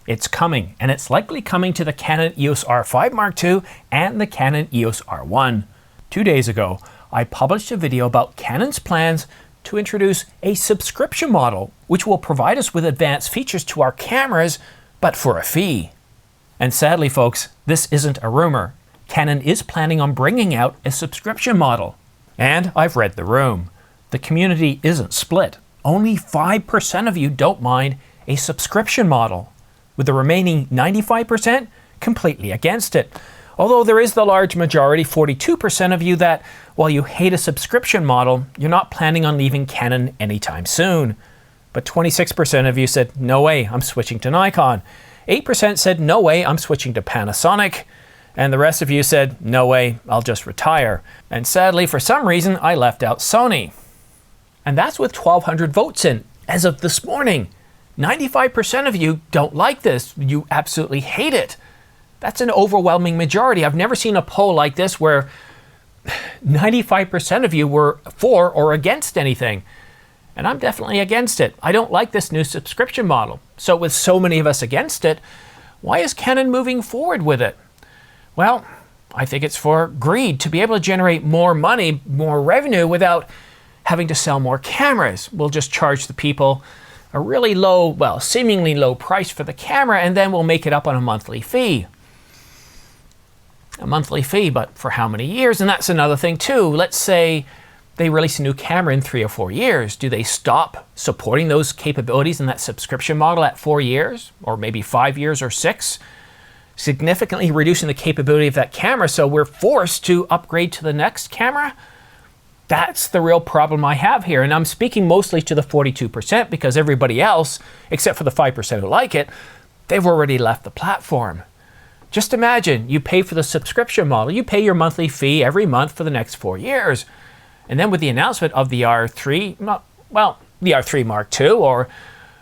It's coming, and it's likely coming to the Canon EOS R5 Mark II and the Canon EOS R1. 2 days ago, I published a video about Canon's plans to introduce a subscription model, which will provide us with advanced features to our cameras, but for a fee. And sadly, folks, this isn't a rumor. Canon is planning on bringing out a subscription model. And I've read the room. The community isn't split. Only 5% of you don't mind a subscription model, with the remaining 95% completely against it. Although there is the large majority, 42% of you, that while you hate a subscription model, you're not planning on leaving Canon anytime soon. But 26% of you said, no way, I'm switching to Nikon. 8% said, no way, I'm switching to Panasonic. And the rest of you said, no way, I'll just retire. And sadly, for some reason, I left out Sony. And that's with 1,200 votes in, as of this morning. 95% of you don't like this. You absolutely hate it. That's an overwhelming majority. I've never seen a poll like this where 95% of you were for or against anything. And I'm definitely against it. I don't like this new subscription model. So with so many of us against it, why is Canon moving forward with it? Well, I think it's for greed, to be able to generate more money, more revenue without having to sell more cameras. We'll just charge the people a really low, well, seemingly low price for the camera, and then we'll make it up on a monthly fee. A monthly fee, but for how many years? And that's another thing too. Let's say they release a new camera in 3 or 4 years. Do they stop supporting those capabilities in that subscription model at 4 years, or maybe 5 years or 6? Significantly reducing the capability of that camera, so we're forced to upgrade to the next camera? That's the real problem I have here. And I'm speaking mostly to the 42% because everybody else, except for the 5% who like it, they've already left the platform. Just imagine, you pay for the subscription model, you pay your monthly fee every month for the next 4 years. And then with the announcement of the R3, the R3 Mark II, or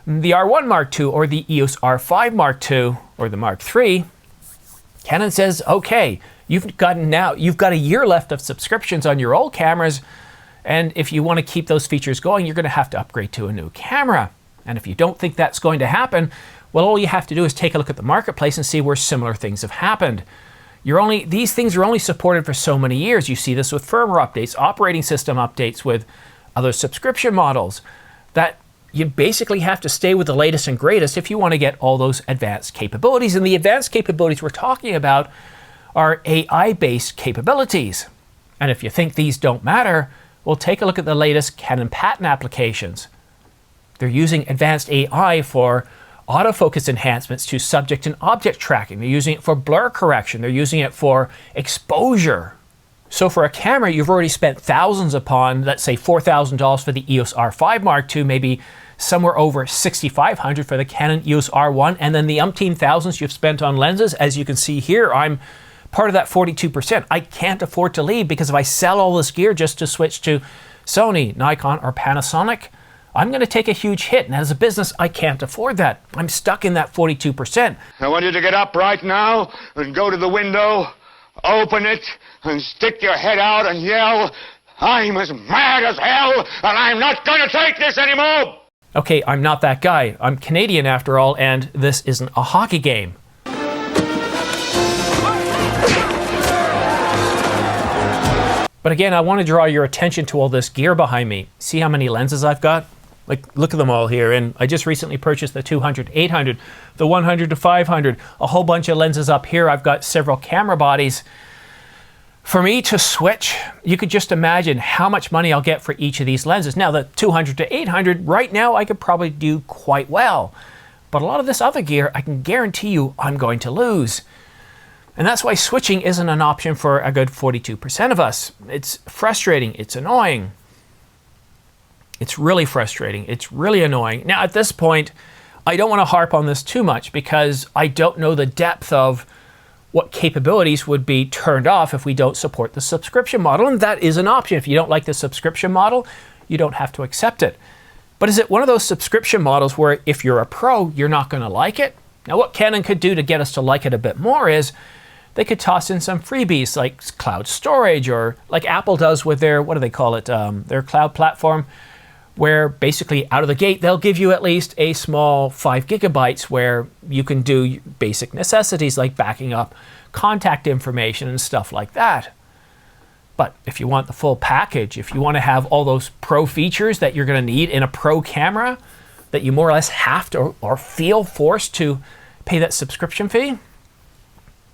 the R1 Mark II, or the EOS R5 Mark II, or the Mark III, Canon says, okay, you've got a year left of subscriptions on your old cameras, and if you want to keep those features going, you're going to have to upgrade to a new camera. And if you don't think that's going to happen, well, all you have to do is take a look at the marketplace and see where similar things have happened. These things are only supported for so many years. You see this with firmware updates, operating system updates, with other subscription models, that you basically have to stay with the latest and greatest if you want to get all those advanced capabilities. And the advanced capabilities we're talking about are AI-based capabilities. And if you think these don't matter, well, take a look at the latest Canon patent applications. They're using advanced AI for autofocus enhancements to subject and object tracking. They're using it for blur correction. They're using it for exposure. So for a camera you've already spent thousands upon, let's say $4,000 for the EOS R5 Mark II, maybe somewhere over $6,500 for the Canon EOS R1, and then the umpteen thousands you've spent on lenses. As you can see here, I'm part of that 42%. I can't afford to leave, because if I sell all this gear just to switch to Sony, Nikon, or Panasonic, I'm going to take a huge hit. And as a business, I can't afford that. I'm stuck in that 42%. I want you to get up right now and go to the window, open it, and stick your head out and yell, I'm as mad as hell, and I'm not going to take this anymore! Okay, I'm not that guy. I'm Canadian after all, and this isn't a hockey game. But again, I want to draw your attention to all this gear behind me. See how many lenses I've got? Like, look at them all here. And I just recently purchased the 200 to 800, the 100 to 500, a whole bunch of lenses up here. I've got several camera bodies. For me to switch, you could just imagine how much money I'll get for each of these lenses. Now, the 200 to 800, right now, I could probably do quite well. But a lot of this other gear, I can guarantee you I'm going to lose. And that's why switching isn't an option for a good 42% of us. It's frustrating. It's annoying. It's really frustrating. It's really annoying. Now, at this point, I don't want to harp on this too much, because I don't know the depth of what capabilities would be turned off if we don't support the subscription model. And that is an option. If you don't like the subscription model, you don't have to accept it. But is it one of those subscription models where if you're a pro, you're not going to like it? Now, what Canon could do to get us to like it a bit more is they could toss in some freebies like cloud storage, or like Apple does with their, what do they call it, their cloud platform, where basically out of the gate, they'll give you at least a small 5 gigabytes where you can do basic necessities like backing up contact information and stuff like that. But if you want the full package, if you want to have all those pro features that you're going to need in a pro camera, that you more or less have to or feel forced to pay that subscription fee,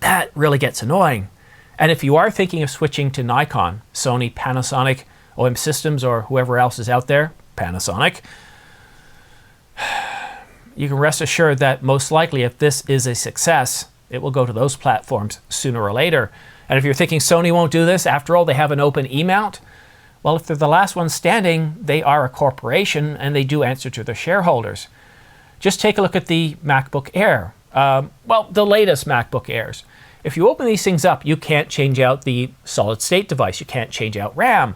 that really gets annoying. And if you are thinking of switching to Nikon, Sony, Panasonic, OM Systems, or whoever else is out there, Panasonic, you can rest assured that most likely if this is a success, it will go to those platforms sooner or later. And if you're thinking Sony won't do this, after all, they have an open E-mount. Well, if they're the last one standing, they are a corporation and they do answer to their shareholders. Just take a look at the MacBook Air. Well, the latest MacBook Airs. If you open these things up, you can't change out the solid state device. You can't change out RAM.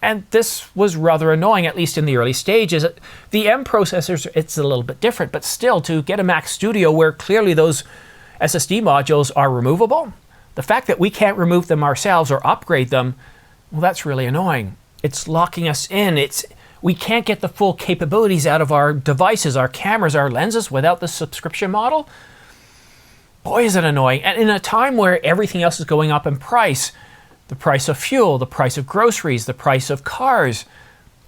And this was rather annoying, at least in the early stages. The M processors, it's a little bit different, but still, to get a Mac Studio where clearly those SSD modules are removable, the fact that we can't remove them ourselves or upgrade them, well, that's really annoying. It's locking us in. We can't get the full capabilities out of our devices, our cameras, our lenses without the subscription model. Boy, is it annoying. And in a time where everything else is going up in price, the price of fuel, the price of groceries, the price of cars,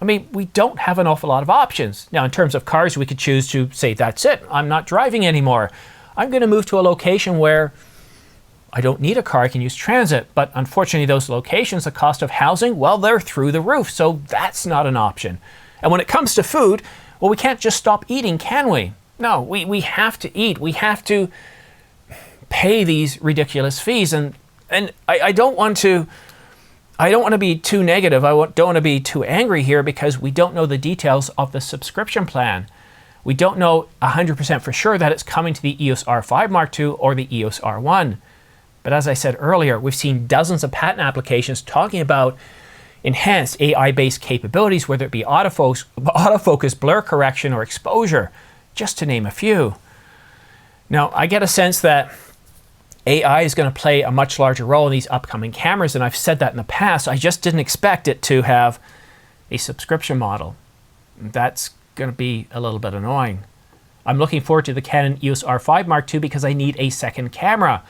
I mean, we don't have an awful lot of options. Now, in terms of cars, we could choose to say, that's it, I'm not driving anymore. I'm going to move to a location where I don't need a car, I can use transit. But unfortunately, those locations, the cost of housing, well, they're through the roof. So that's not an option. And when it comes to food, well, we can't just stop eating, can we? No, we have to eat. We have to pay these ridiculous fees. And I don't want to be too negative. I don't want to be too angry here because we don't know the details of the subscription plan. We don't know 100% for sure that it's coming to the EOS R5 Mark II or the EOS R1. But as I said earlier, we've seen dozens of patent applications talking about enhanced AI-based capabilities, whether it be autofocus, blur correction, or exposure, just to name a few. Now, I get a sense that AI is going to play a much larger role in these upcoming cameras, and I've said that in the past. I just didn't expect it to have a subscription model. That's going to be a little bit annoying. I'm looking forward to the Canon EOS R5 Mark II because I need a second camera.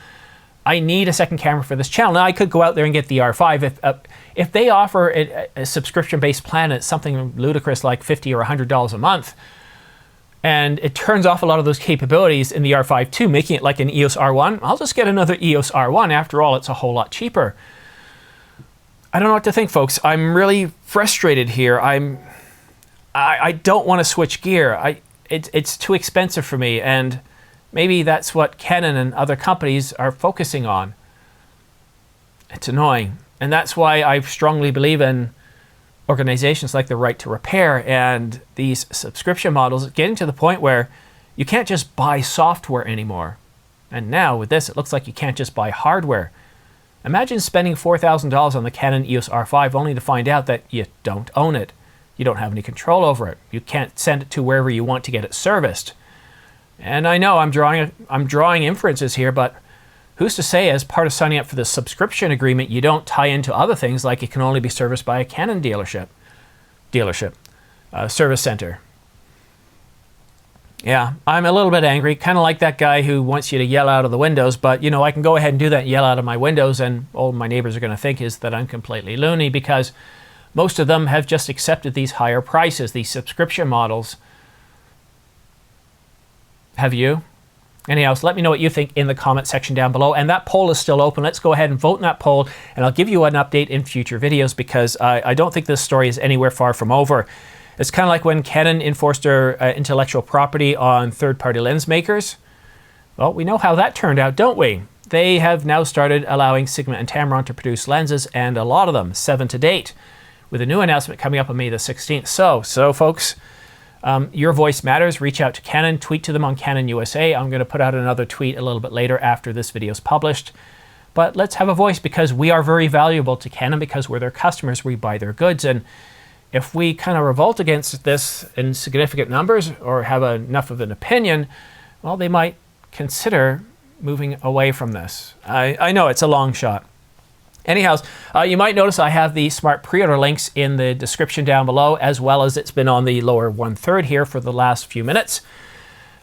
I need a second camera for this channel. Now, I could go out there and get the R5. If they offer a subscription-based plan at something ludicrous like $50 or $100 a month, and it turns off a lot of those capabilities in the R5 too, making it like an EOS R1, I'll just get another EOS R1. After all, it's a whole lot cheaper. I don't know what to think, folks. I'm really frustrated here. I don't want to switch gear. It's too expensive for me, and maybe that's what Canon and other companies are focusing on. It's annoying. And that's why I strongly believe in organizations like the Right to Repair and these subscription models getting to the point where you can't just buy software anymore. And now with this, it looks like you can't just buy hardware. Imagine spending $4,000 on the Canon EOS R5 only to find out that you don't own it. You don't have any control over it. You can't send it to wherever you want to get it serviced. And I know I'm drawing inferences here, but who's to say as part of signing up for the subscription agreement, you don't tie into other things like it can only be serviced by a Canon service center. Yeah, I'm a little bit angry, kind of like that guy who wants you to yell out of the windows, but you know, I can go ahead and do that and yell out of my windows, and all my neighbors are going to think is that I'm completely loony because most of them have just accepted these higher prices, these subscription models. Have you? Anyhow, so let me know what you think in the comment section down below. And that poll is still open. Let's go ahead and vote in that poll, and I'll give you an update in future videos because I don't think this story is anywhere far from over. It's kind of like when Canon enforced their intellectual property on third-party lens makers. Well, we know how that turned out, don't we? They have now started allowing Sigma and Tamron to produce lenses, and a lot of them, 7 to date, with a new announcement coming up on May the 16th. So folks, your voice matters. Reach out to Canon, tweet to them on Canon USA. I'm going to put out another tweet a little bit later after this video is published. But let's have a voice because we are very valuable to Canon because we're their customers. We buy their goods. And if we kind of revolt against this in significant numbers or have enough of an opinion, well, they might consider moving away from this. I know it's a long shot. Anyhow, you might notice I have the smart pre-order links in the description down below, as well as it's been on the lower 1/3 here for the last few minutes.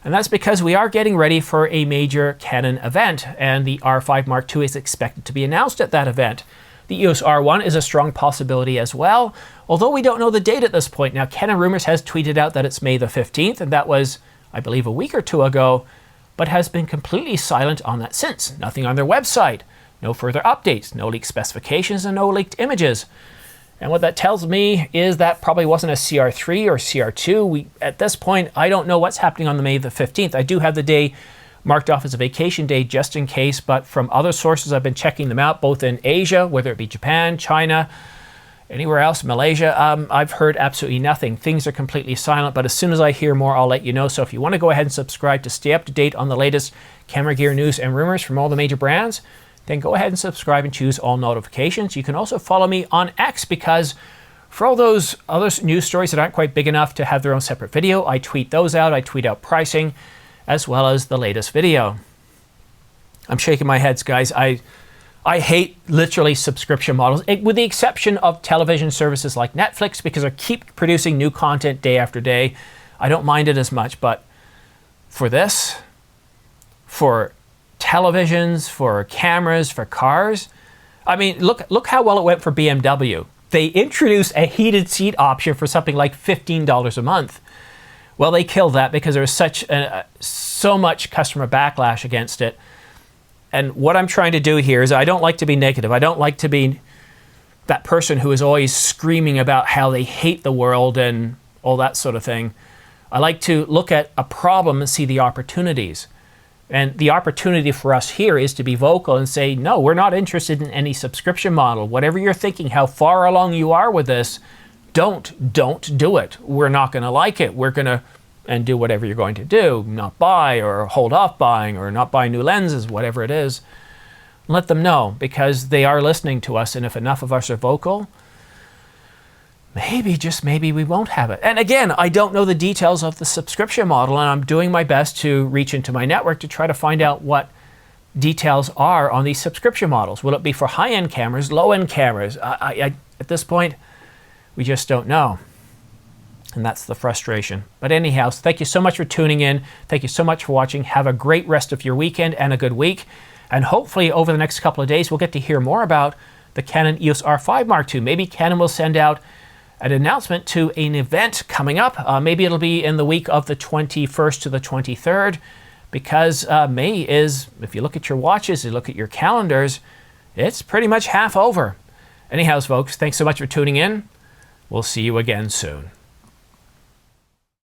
And that's because we are getting ready for a major Canon event, and the R5 Mark II is expected to be announced at that event. The EOS R1 is a strong possibility as well, although we don't know the date at this point. Now, Canon Rumors has tweeted out that it's May the 15th, and that was, I believe, a week or two ago, but has been completely silent on that since. Nothing on their website. No further updates, no leaked specifications, and no leaked images. And what that tells me is that probably wasn't a CR3 or CR2. At this point, I don't know what's happening on the May the 15th. I do have the day marked off as a vacation day just in case, but from other sources I've been checking them out, both in Asia, whether it be Japan, China, anywhere else, Malaysia, I've heard absolutely nothing. Things are completely silent, but as soon as I hear more, I'll let you know. So if you want to go ahead and subscribe to stay up to date on the latest camera gear news and rumors from all the major brands, then go ahead and subscribe and choose all notifications. You can also follow me on X, because for all those other news stories that aren't quite big enough to have their own separate video, I tweet those out. I tweet out pricing as well as the latest video. I'm shaking my head, guys. I hate literally subscription models, with the exception of television services like Netflix, because I keep producing new content day after day. I don't mind it as much, but for this, for televisions, for cameras, for cars. I mean, look how well it went for BMW. They introduced a heated seat option for something like $15 a month. Well, they killed that because there was so much customer backlash against it. And what I'm trying to do here is, I don't like to be negative. I don't like to be that person who is always screaming about how they hate the world and all that sort of thing. I like to look at a problem and see the opportunities. And the opportunity for us here is to be vocal and say, no, we're not interested in any subscription model. Whatever you're thinking, how far along you are with this, don't do it. We're not going to like it. We're going to and do whatever you're going to do, not buy or hold off buying or not buy new lenses, whatever it is. Let them know, because they are listening to us. And if enough of us are vocal, maybe, just maybe, we won't have it. And again, I don't know the details of the subscription model, and I'm doing my best to reach into my network to try to find out what details are on these subscription models. Will it be for high-end cameras, low-end cameras? At this point, we just don't know. And that's the frustration. But anyhow, thank you so much for tuning in. Thank you so much for watching. Have a great rest of your weekend and a good week. And hopefully over the next couple of days, we'll get to hear more about the Canon EOS R5 Mark II. Maybe Canon will send out an announcement to an event coming up. Maybe it'll be in the week of the 21st to the 23rd, because May is, if you look at your watches, you look at your calendars, it's pretty much half over. Anyhow, folks, thanks so much for tuning in. We'll see you again soon.